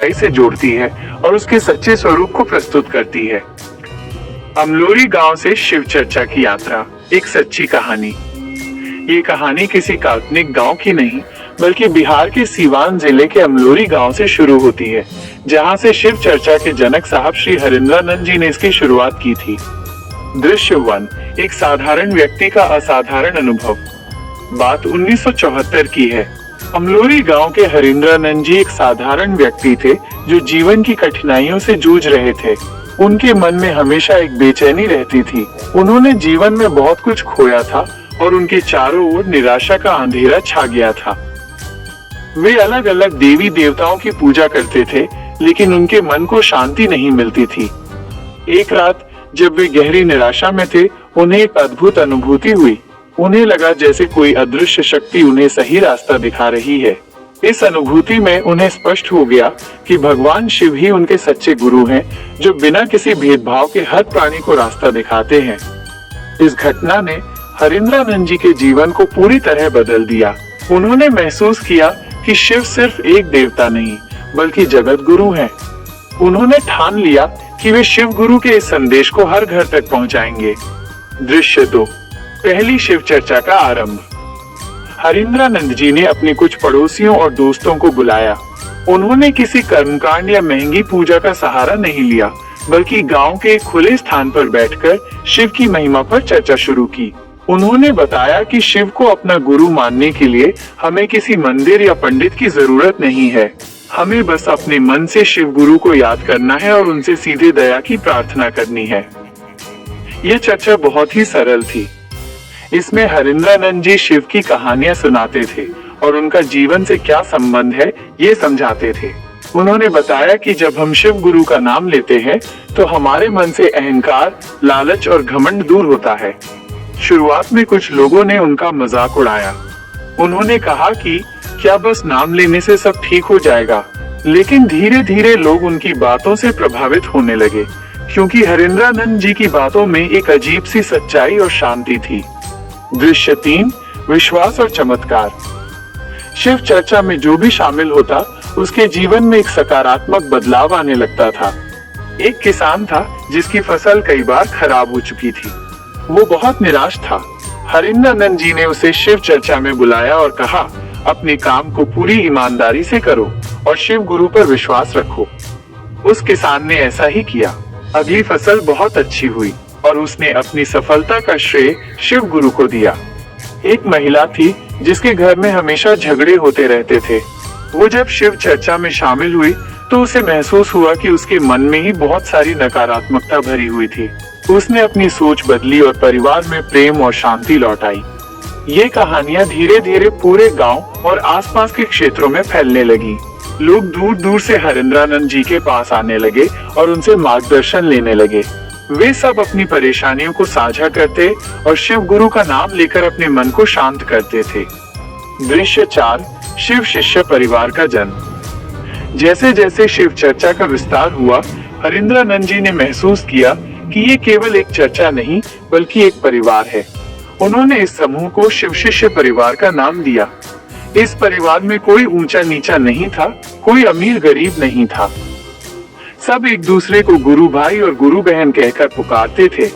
सच्चाई से जोड़ती है और उसके सच्चे स्वरूप को प्रस्तुत करती है। अमलोरी गांव से शिव चर्चा की यात्रा, एक सच्ची कहानी। ये कहानी किसी काल्पनिक गांव की नहीं, बल्कि बिहार के सीवान जिले के अमलोरी गांव से शुरू होती है, जहां से शिव चर्चा के जनक साहब श्री हरिंद्रानंद जी ने इसकी शुरुआत की थी। दृश्य 1, एक साधारण व्यक्ति का असाधारण अनुभव। बात 1974 की है। अमलोरी गांव के हरिंद्रानंद जी एक साधारण व्यक्ति थे जो जीवन की कठिनाइयों से जूझ रहे थे। उनके मन में हमेशा एक बेचैनी रहती थी। उन्होंने जीवन में बहुत कुछ खोया था और उनके चारों ओर निराशा का अंधेरा छा गया था। वे अलग अलग देवी देवताओं की पूजा करते थे, लेकिन उनके मन को शांति नहीं मिलती थी। एक रात जब वे गहरी निराशा में थे, उन्हें एक अद्भुत अनुभूति हुई। उन्हें लगा जैसे कोई अदृश्य शक्ति उन्हें सही रास्ता दिखा रही है। इस अनुभूति में उन्हें स्पष्ट हो गया कि भगवान शिव ही उनके सच्चे गुरु हैं, जो बिना किसी भेदभाव के हर प्राणी को रास्ता दिखाते हैं। इस घटना ने हरिंद्रानंद जी के जीवन को पूरी तरह बदल दिया। उन्होंने महसूस किया कि शिव सिर्फ एक देवता नहीं, बल्कि जगत गुरु हैं। उन्होंने ठान लिया कि वे शिव गुरु के इस संदेश को हर घर तक पहुंचाएंगे। दृश्य 2, पहली शिव चर्चा का आरंभ। हरिंद्रानंद जी ने अपने कुछ पड़ोसियों और दोस्तों को बुलाया। उन्होंने किसी कर्मकांड या महंगी पूजा का सहारा नहीं लिया, बल्कि गांव के एक खुले स्थान पर बैठकर शिव की महिमा पर चर्चा शुरू की। उन्होंने बताया कि शिव को अपना गुरु मानने के लिए हमें किसी मंदिर या पंडित की जरूरत नहीं है। हमें बस अपने मन से शिव गुरु को याद करना है और उनसे सीधे दया की प्रार्थना करनी है। यह चर्चा बहुत ही सरल थी। इसमें हरिंद्रानंद जी शिव की कहानियां सुनाते थे और उनका जीवन से क्या संबंध है ये समझाते थे। उन्होंने बताया कि जब हम शिव गुरु का नाम लेते हैं तो हमारे मन से अहंकार, लालच और घमंड दूर होता है। शुरुआत में कुछ लोगों ने उनका मजाक उड़ाया। उन्होंने कहा कि क्या बस नाम लेने से सब ठीक हो जाएगा, लेकिन धीरे धीरे लोग उनकी बातों से प्रभावित होने लगे, क्योंकि हरिंद्रानंद जी की बातों में एक अजीब सी सच्चाई और शांति थी। दृश्य 3, विश्वास और चमत्कार। शिव चर्चा में जो भी शामिल होता, उसके जीवन में एक सकारात्मक बदलाव आने लगता था। एक किसान था जिसकी फसल कई बार खराब हो चुकी थी। वो बहुत निराश था। हरिंद्रानंद जी ने उसे शिव चर्चा में बुलाया और कहा, अपने काम को पूरी ईमानदारी से करो और शिव गुरु पर विश्वास रखो। उस किसान ने ऐसा ही किया। अगली फसल बहुत अच्छी हुई और उसने अपनी सफलता का श्रेय शिव गुरु को दिया। एक महिला थी जिसके घर में हमेशा झगड़े होते रहते थे। वो जब शिव चर्चा में शामिल हुई तो उसे महसूस हुआ कि उसके मन में ही बहुत सारी नकारात्मकता भरी हुई थी। उसने अपनी सोच बदली और परिवार में प्रेम और शांति लौट आई। ये कहानियां धीरे धीरे पूरे गांव और आसपास के क्षेत्रों में फैलने लगी। लोग दूर दूर से हरिंद्रानंद जी के पास आने लगे और उनसे मार्गदर्शन लेने लगे। वे सब अपनी परेशानियों को साझा करते और शिव गुरु का नाम लेकर अपने मन को शांत करते थे। दृश्य 4, शिव शिष्य परिवार का जन्म। जैसे जैसे शिव चर्चा का विस्तार हुआ, हरिंद्रानंद जी ने महसूस किया कि ये केवल एक चर्चा नहीं, बल्कि एक परिवार है। उन्होंने इस समूह को शिव शिष्य परिवार का नाम दिया। इस परिवार में कोई ऊंचा नीचा नहीं था, कोई अमीर गरीब नहीं था। सब एक दूसरे को गुरु भाई और गुरु बहन कहकर पुकारते थे।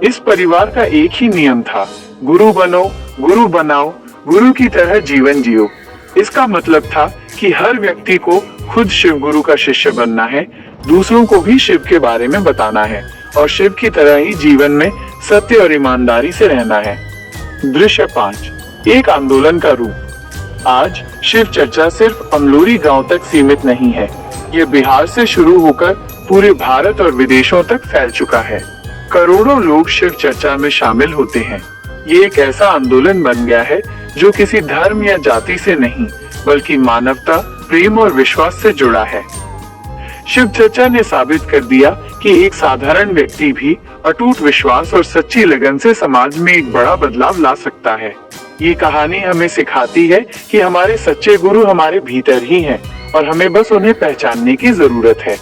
इस परिवार का एक ही नियम था, गुरु बनो, गुरु बनाओ, गुरु की तरह जीवन जियो। इसका मतलब था कि हर व्यक्ति को खुद शिव गुरु का शिष्य बनना है, दूसरों को भी शिव के बारे में बताना है और शिव की तरह ही जीवन में सत्य और ईमानदारी से रहना है। दृश्य 5, एक आंदोलन का रूप। आज शिव चर्चा सिर्फ अमलोरी गांव तक सीमित नहीं है। ये बिहार से शुरू होकर पूरे भारत और विदेशों तक फैल चुका है। करोड़ों लोग शिव चर्चा में शामिल होते हैं। ये एक ऐसा आंदोलन बन गया है जो किसी धर्म या जाति से नहीं, बल्कि मानवता, प्रेम और विश्वास से जुड़ा है। शिव चर्चा ने साबित कर दिया कि एक साधारण व्यक्ति भी अटूट विश्वास और सच्ची लगन से समाज में एक बड़ा बदलाव ला सकता है। ये कहानी हमें सिखाती है कि हमारे सच्चे गुरु हमारे भीतर ही हैं और हमें बस उन्हें पहचानने की जरूरत है।